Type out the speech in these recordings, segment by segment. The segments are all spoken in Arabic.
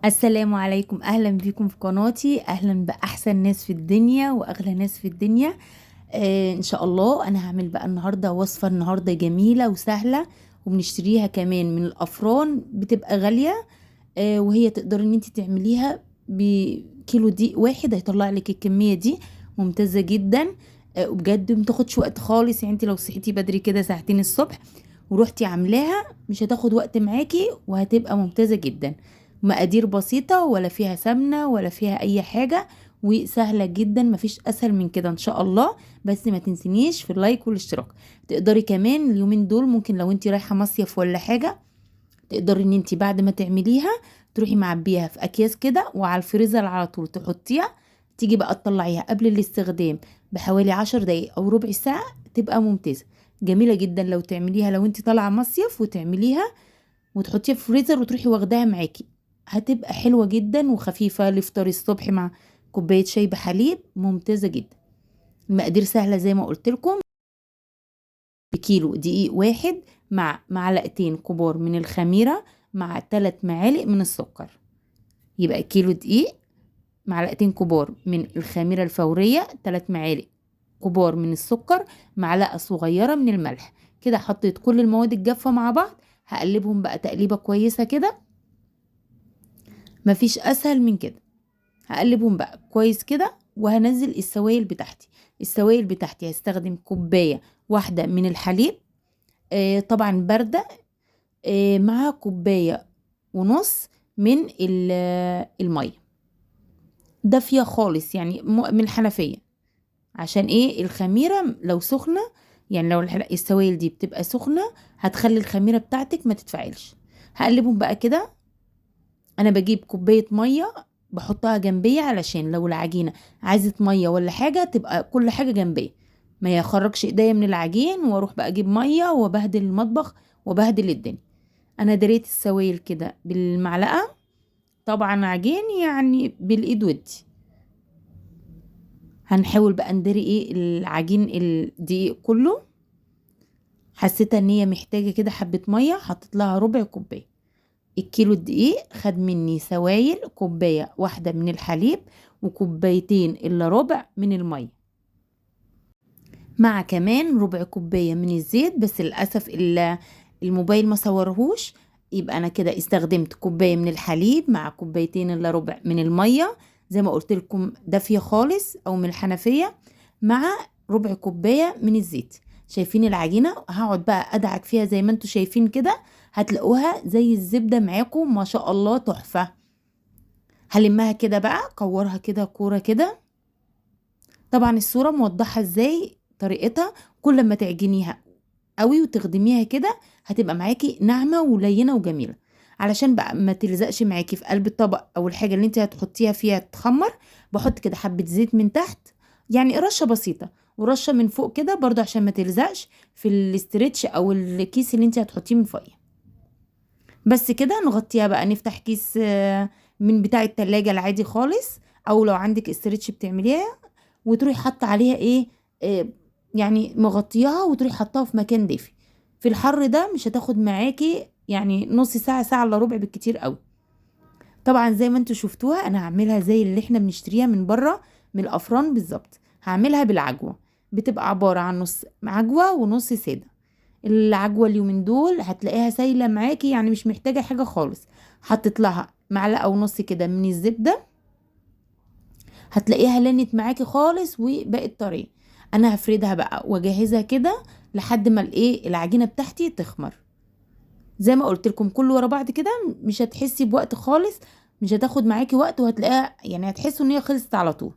السلام عليكم، اهلا بيكم في قناتي. اهلا باحسن ناس في الدنيا واغلى ناس في الدنيا. ان شاء الله انا هعمل بقى النهارده وصفه النهارده جميله وسهله، وبنشتريها كمان من الافران، بتبقى غاليه. وهي تقدر ان انت تعمليها بكيلو دقيق واحد، هيطلع لك الكميه دي ممتازه جدا. وبجد ما تاخدش وقت خالص. يعني انت لو صحيتي بدري كده ساعتين الصبح ورحتي عاملاها مش هتاخد وقت معاكي، وهتبقى ممتازه جدا. مقادير بسيطه، ولا فيها سمنه ولا فيها اي حاجه، وسهله جدا. مفيش اسهل من كده ان شاء الله. بس ما تنسينيش في اللايك والاشتراك. تقدري كمان اليومين دول، ممكن لو انت رايحه مصيف ولا حاجه، تقدري ان انت بعد ما تعمليها تروحي معبيها في اكياس كده، وعلى الفريزر على طول تحطيها. تيجي بقى تطلعيها قبل الاستخدام بحوالي 10 دقايق او ربع ساعة، تبقى ممتازة جميلة جدا. لو تعمليها لو انت طالعة مصيف وتعمليها وتحطيها في الفريزر وتروحي واخداها معاكي، هتبقى حلوة جدا وخفيفة لفطار الصبح مع كوباية شاي بحليب، ممتازة جدا. المقادير سهلة زي ما قلت لكم. بكيلو دقيق واحد مع معلقتين كبار من الخميرة مع 3 معالق من السكر. يبقى كيلو دقيق، معلقتين كبار من الخميرة الفورية، 3 معالق كبار من السكر، معلقة صغيرة من الملح. كده حطيت كل المواد الجافة مع بعض، هقلبهم بقى تقليبة كويسة كده. مفيش أسهل من كده. هقلبهم بقى كويس كده، وهنزل السوائل بتاعتي. السوائل بتاعتي هستخدم كوباية واحدة من الحليب، طبعا باردة، مع كوباية ونص من المية دافية خالص، يعني من الحنفية. عشان ايه؟ الخميرة لو سخنة، يعني لو السوائل دي بتبقى سخنة هتخلي الخميرة بتاعتك ما تتفاعلش. هقلبهم بقى كده. انا بجيب كوباية مية بحطها جنبية، علشان لو العجينة عايزة مية ولا حاجة تبقى كل حاجة جنبية، ما يخرجش ايديا من العجين واروح بقى اجيب مية وبهدل المطبخ وبهدل الدنيا. انا دريت السوائل كده بالمعلقة، طبعا عجين يعني بالايد ودي. هنحاول بقى ندري ايه العجين الدقيق كله. حسيت ان هي محتاجة كده حبة مية، حطيت لها ربع كوباية. الكيلو الدقيق خد مني سوائل كوباية واحدة من الحليب، وكوبايتين الا ربع من المية، مع كمان ربع كوباية من الزيت. بس للأسف الموبايل ما صورهوش. يبقى انا كده استخدمت كوباية من الحليب مع كوبايتين الا ربع من المية، زي ما قلت لكم دافية خالص او من الحنفية، مع ربع كوباية من الزيت. شايفين العجينة؟ هقعد بقى ادعك فيها زي ما انتوا شايفين كده، هتلاقوها زي الزبدة معاكم ما شاء الله، تحفة. هلمها كده بقى، كورها كده كورة كده. طبعا الصورة موضحة ازاي طريقتها. كل ما تعجنيها قوي وتخدميها كده هتبقى معاكي ناعمة ولينة وجميلة. علشان بقى ما تلزقش معاكي في قلب الطبق او الحاجة اللي انت هتحطيها فيها تخمر، بحط كده حبة زيت من تحت، يعني رشة بسيطة، ورشة من فوق كده برضو عشان ما تلزقش في الاسترتش او الكيس اللي انت هتحطيه من فوقيه. بس كده نغطيها بقى، نفتح كيس من بتاع التلاجة العادي خالص، او لو عندك استرتش بتعمليها، وتروحي حاطه عليها ايه، آه يعني مغطياها، وتروحي حطاها في مكان دافي. في الحر ده مش هتاخد معاكي يعني نص ساعة، ساعة الا ربع بالكتير قوي. طبعا زي ما انتوا شفتوها انا هعملها زي اللي احنا بنشتريها من بره من الافران بالظبط. هعملها بالعجوة، بتبقى عبارة عن نص عجوة ونص سادة. العجوة اليومين دول هتلاقيها سايلة معاكي، يعني مش محتاجة حاجة خالص. حطيت لها معلقة ونص كده من الزبدة، هتلاقيها لنت معاكي خالص وبقت طرية. انا هفردها بقى واجهزها كده لحد ما الايه العجينة بتاعتي تخمر. زي ما قلت لكم كله ورا بعض كده، مش هتحسي بوقت خالص، مش هتاخد معاكي وقت، وهتلاقيها يعني هتحسوا ان هي خلصت على طول.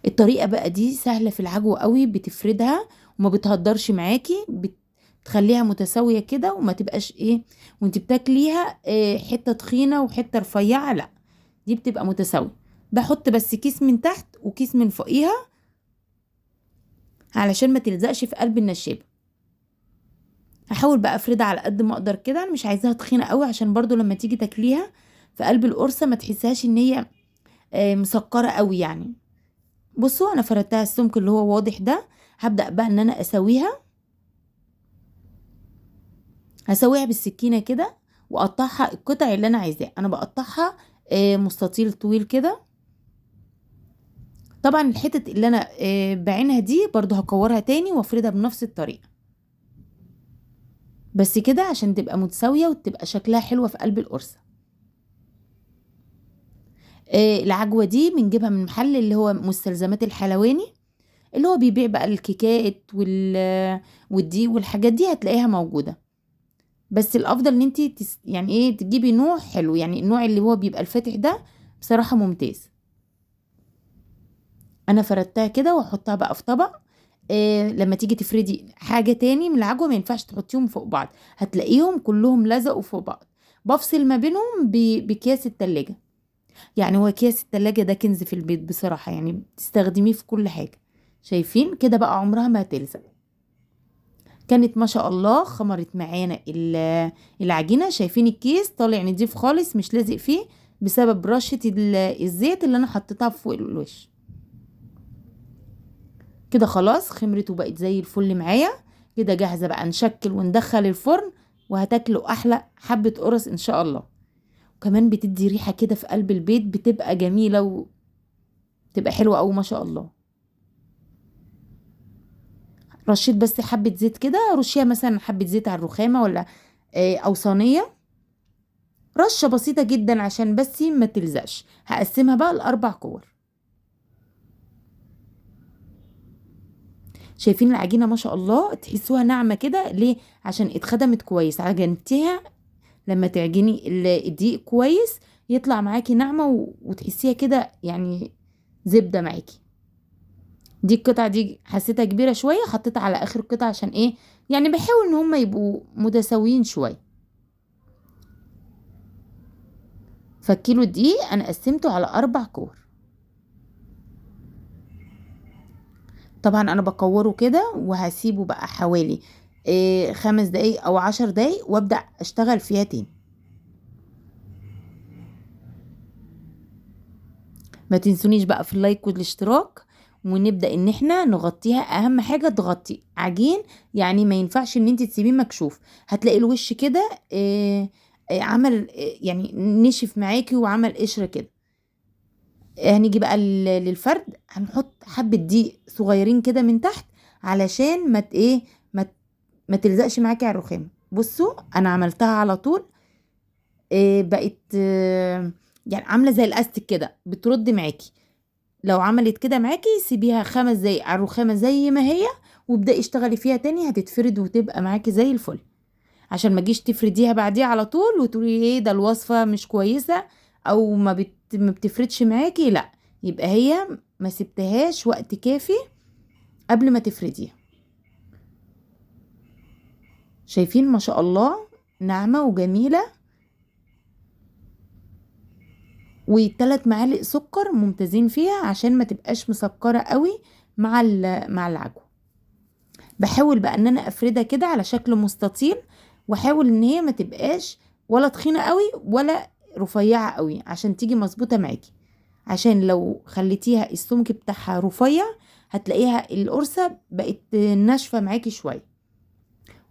الطريقة بقى دي سهلة في العجوة قوي، بتفردها وما بتهدرش معاكي، بتخليها متساوية كده، وما تبقاش ايه وانت بتاكليها إيه، حتة تخينة وحتة رفيعة، لا، دي بتبقى متساوية. بحط بس كيس من تحت وكيس من فوقيها علشان ما تلزقش في قلب النشابة. هحاول بقى افردها على قد ما اقدر كده. انا مش عايزاها تخينة قوي، عشان برضو لما تيجي تاكليها في قلب القرصة ما تحسهاش ان هي مسكرة قوي يعني. بصوا انا فردتها السمك اللي هو واضح ده. هبدأ بقى ان انا اسويها بالسكينة كده، واقطعها القطع اللي انا عايزاه. انا بقطعها مستطيل طويل كده. طبعا الحتت اللي انا بعينها دي برضو هكورها تاني وافردها بنفس الطريقة، بس كده عشان تبقى متساوية وتبقى شكلها حلوة في قلب القرصة. العجوة دي بنجيبها من محل اللي هو مستلزمات الحلواني، اللي هو بيبيع بقى الكيكات والدي والحاجات دي هتلاقيها موجودة. بس الافضل ان انت يعني ايه تجيبي نوع حلو، يعني النوع اللي هو بيبقى الفاتح ده بصراحة ممتاز. انا فردتها كده واحطها بقى في طبق. لما تيجي تفردي حاجة تاني من العجوة ما ينفعش تحطيهم فوق بعض، هتلاقيهم كلهم لزقوا فوق بعض. بفصل ما بينهم بكياس التلاجة. يعني هو اكياس التلاجة ده كنز في البيت بصراحة، يعني بتستخدميه في كل حاجة. شايفين كده بقى عمرها ما هتلزق. كانت ما شاء الله خمرت معانا العجينة. شايفين الكيس طالع نضيف خالص مش لازق فيه بسبب رشة الزيت اللي انا حطيتها فوق الوش. كده خلاص خمرت وبقت زي الفل معايا. كده جاهزة بقى نشكل وندخل الفرن، وهتاكلوا احلى حبة قرص ان شاء الله. وكمان بتدي ريحة كده في قلب البيت بتبقى جميلة وتبقى حلوة اوي ما شاء الله. رشيت بس حبة زيت كده، رشيها مثلا حبة زيت على الرخامة ولا او صينية، رشة بسيطة جدا عشان بس ما تلزقش. هقسمها بقى لأربع كور. شايفين العجينة ما شاء الله تحسوها ناعمة كده ليه؟ عشان اتخدمت كويس. عجنتيها لما تعجني الدقيق كويس يطلع معاكي ناعمة وتحسيها كده يعني زبدة معاكي. دي القطعة دي حسيتها كبيرة شوية، حطيتها على آخر القطعة عشان ايه؟ يعني بحاول ان هما يبقوا متساويين شوية. فالكيلو الدقيق انا قسمته على 4 كور. طبعا انا بكوره كده وهسيبه بقى حوالي 5 دقايق او 10 دقايق وابدأ اشتغل فيها تاني. ما تنسونيش بقى في اللايك والاشتراك، ونبدأ ان احنا نغطيها. اهم حاجة تغطي عجين، يعني ما ينفعش ان انت تسيبيه مكشوف. هتلاقي الوش كده عمل يعني نشف معاكي وعمل قشرة كده. هنيجي بقى للفرد، هنحط حبة دقيق صغيرين كده من تحت علشان ما ايه ما ما تلزقش معاكي على الرخام. بصوا انا عملتها على طول. بقت يعني عاملة زي الاستيك كده بترد معاكي. لو عملت كده معاكي سيبيها 5 دقايق على الرخامة زي ما هي، وابدأي اشتغلي فيها تاني هتتفرد وتبقى معاكي زي الفل. عشان ما تجيش تفرديها بعديها على طول وتقولي ايه ده الوصفة مش كويسة او ما بتفردش معاكي، لا، يبقى هي ما سبتهاش وقت كافي قبل ما تفرديها. شايفين ما شاء الله ناعمة وجميلة. و3 معالق سكر ممتازين فيها عشان ما تبقاش مسكرة قوي مع العجوة. بحاول بقى ان انا افردها كده على شكل مستطيل، واحاول ان هي ما تبقاش ولا تخينة قوي ولا رفيعة قوي عشان تيجي مظبوطة معاكي. عشان لو خليتيها السمك بتاعها رفيع هتلاقيها القرصة بقت ناشفة معاكي شوية.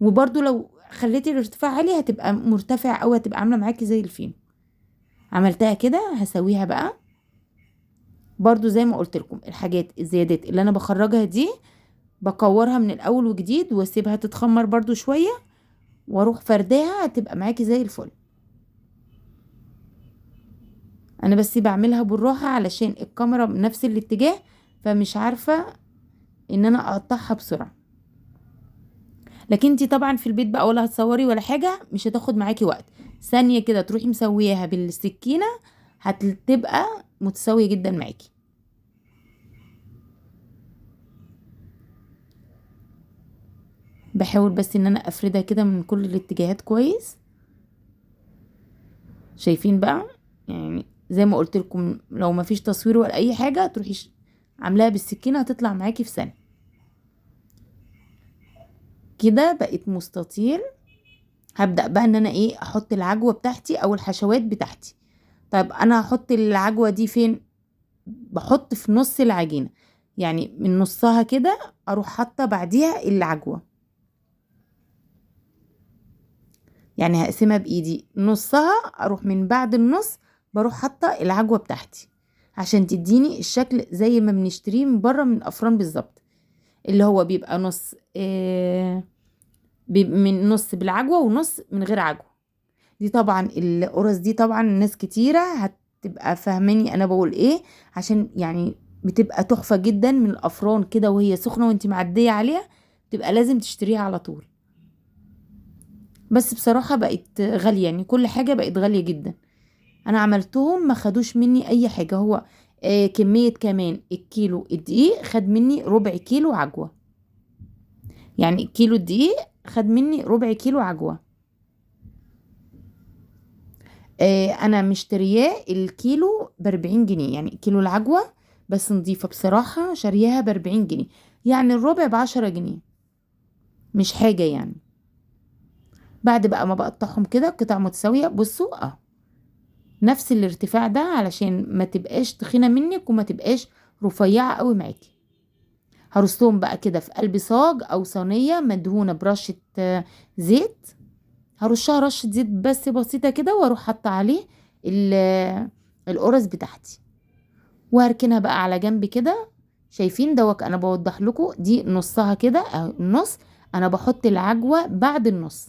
وبرضو لو خليتي الارتفاع عالي هتبقى مرتفع او هتبقى عاملة معاكي زي الفينو. عملتها كده هسويها بقى. برضو زي ما قلت لكم الحاجات الزيادات اللي انا بخرجها دي بكورها من الاول وجديد واسيبها تتخمر برضو شوية واروح فرداها هتبقى معاكي زي الفل. انا بس بعملها بالراحة علشان الكاميرا بنفس الاتجاه، فمش عارفة ان انا اقطعها بسرعة. لكن انتي طبعا في البيت بقى ولا هتصوري ولا حاجة مش هتاخد معاكي وقت. ثانية كده تروحي مسوياها بالسكينة هتبقى متساوية جدا معاكي. بحاول بس ان انا افردها كده من كل الاتجاهات كويس. شايفين بقى يعني زي ما قلت لكم لو ما فيش تصوير ولا اي حاجة تروحي عاملاها بالسكينة هتطلع معاكي في ثانية. كده بقت مستطيل. هبدأ بقى ان انا ايه احط العجوة بتاعتي او الحشوات بتاعتي. طيب انا هحط العجوة دي فين؟ بحط في نص العجينة، يعني من نصها كده اروح حاطة بعديها العجوة. يعني هقسمها بايدي نصها، اروح من بعد النص بروح حاطه العجوه بتاعتي عشان تديني الشكل زي ما بنشتريه من بره من الافران بالظبط، اللي هو بيبقى نص بيبقى من نص بالعجوه ونص من غير عجوه. دي طبعا القرص دي طبعا ناس كتيره هتبقى فاهماني انا بقول ايه، عشان يعني بتبقى تحفه جدا من الافران كده وهي سخنه وانت معديه عليها، بتبقى لازم تشتريها على طول. بس بصراحه بقت غاليه، يعني كل حاجه بقت غاليه جدا. انا عملتهم ما خدوش مني اي حاجة. هو كمية كمان الكيلو الدقيق خد مني ربع كيلو عجوة، يعني الكيلو الدقيق خد مني ربع كيلو عجوة. انا مشترياه الكيلو ب40 جنيه، يعني كيلو العجوة بس نضيفة بصراحة شارياها ب40 جنيه، يعني الربع ب10 جنيه، مش حاجة يعني. بعد بقى ما بقطعهم كده قطع متساوية، بصوا نفس الارتفاع ده علشان ما تبقاش تخينة منك وما تبقاش رفيعة قوي معاكي. هرصهم بقى كده في قلب صاج او صينيه مدهونه برشه زيت. هرشها رشه زيت بس بسيطه كده، واروح حاطه عليه القرص بتاعتي، وهركنها بقى على جنب كده. شايفين دوك انا بوضح لكم دي نصها كده او النص. انا بحط العجوه بعد النص.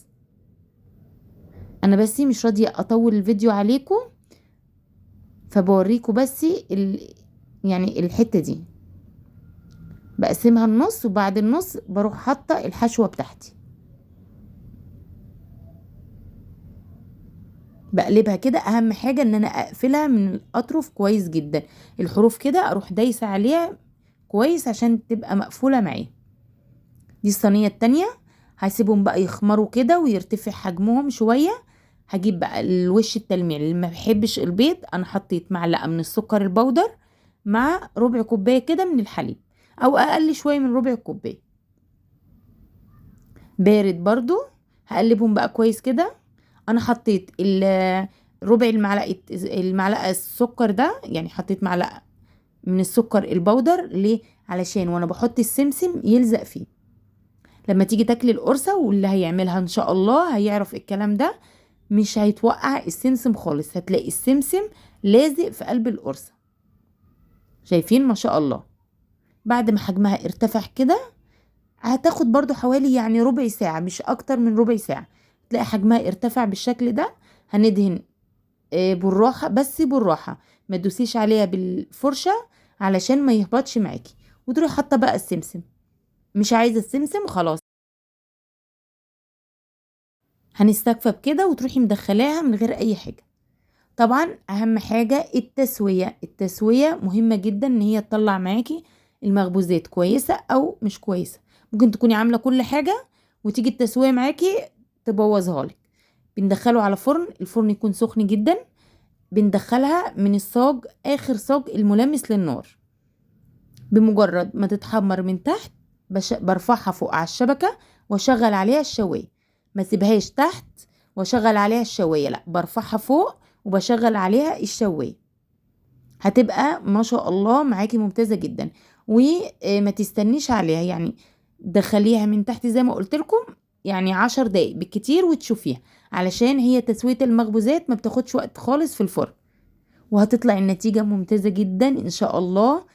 انا بس مش راضيه اطول الفيديو عليكم، فبوريكم بس يعني الحته دي بقسمها النص، وبعد النص بروح حاطه الحشوه بتاعتي، بقلبها كده. اهم حاجة ان انا اقفلها من الاطراف كويس جدا، الحروف كده اروح دايسة عليها كويس عشان تبقى مقفولة معايا. دي الصينية التانية، هسيبهم بقى يخمروا كده ويرتفع حجمهم شوية. هجيب بقى الوش التلميع اللي ما بحبش البيض، انا حطيت معلقة من السكر البودر مع ربع كوباية كده من الحليب، او اقل شوية من ربع كوباية بارد برضو. هقلبهم بقى كويس كده. انا حطيت ربع المعلقه السكر ده، يعني حطيت معلقه من السكر البودر. ليه؟ علشان وانا بحط السمسم يلزق فيه، لما تيجي تاكلي القرصه واللي هيعملها ان شاء الله هيعرف الكلام ده، مش هيتوقع السمسم خالص، هتلاقي السمسم لازق في قلب القرصه. شايفين ما شاء الله؟ بعد ما حجمها ارتفع كده هتاخد برضو حوالي يعني ربع ساعة، مش اكتر من ربع ساعة، تلاقي حجمها ارتفع بالشكل ده. هندهن بالراحة، بس بالراحة، ما تدوسيش عليها بالفرشة علشان ما يهبطش معاكي. وتروحي حاطة بقى السمسم، مش عايزة السمسم خلاص هنستكفى بكده، وتروحي مدخلاها من غير اي حاجة. طبعا اهم حاجة التسوية، التسوية مهمة جدا ان هي تطلع معاكي المخبوزات كويسة او مش كويسة. ممكن تكوني عاملة كل حاجة وتيجي التسوية معاكي تبوظها لك. بندخله على فرن، الفرن يكون سخن جدا. بندخلها من الصاج، اخر صاج الملامس للنار. بمجرد ما تتحمر من تحت برفعها فوق على الشبكة واشغل عليها الشواية. ما سيبهاش تحت واشغل عليها الشواية، لا برفعها فوق وبشغل عليها الشواية. هتبقى ما شاء الله معاكي ممتازة جدا. وما تستنيش عليها، يعني دخليها من تحت زي ما قلت لكم، يعني 10 دقايق بالكتير وتشوفيها، علشان هي تسوية المخبوزات ما بتاخدش وقت خالص في الفرن، وهتطلع النتيجة ممتازة جدا ان شاء الله.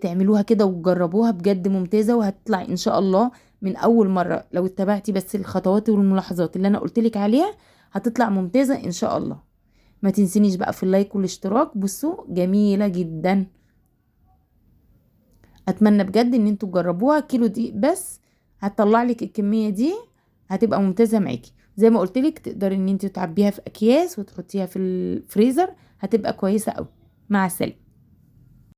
تعملوها كده وتجربوها بجد ممتازة، وهتطلع ان شاء الله من اول مرة لو اتبعتي بس الخطوات والملاحظات اللي انا قلتلك عليها هتطلع ممتازة ان شاء الله. ما تنسينيش بقى في اللايك والاشتراك. بصوا جميلة جدا، اتمنى بجد ان انتوا تجربوها. كيلو دي بس هتطلع لك الكمية دي، هتبقى ممتازة معاكي. زي ما قلت لك تقدري ان انت تعبيها في اكياس وتحطيها في الفريزر، هتبقى كويسة قوي. مع السلامة.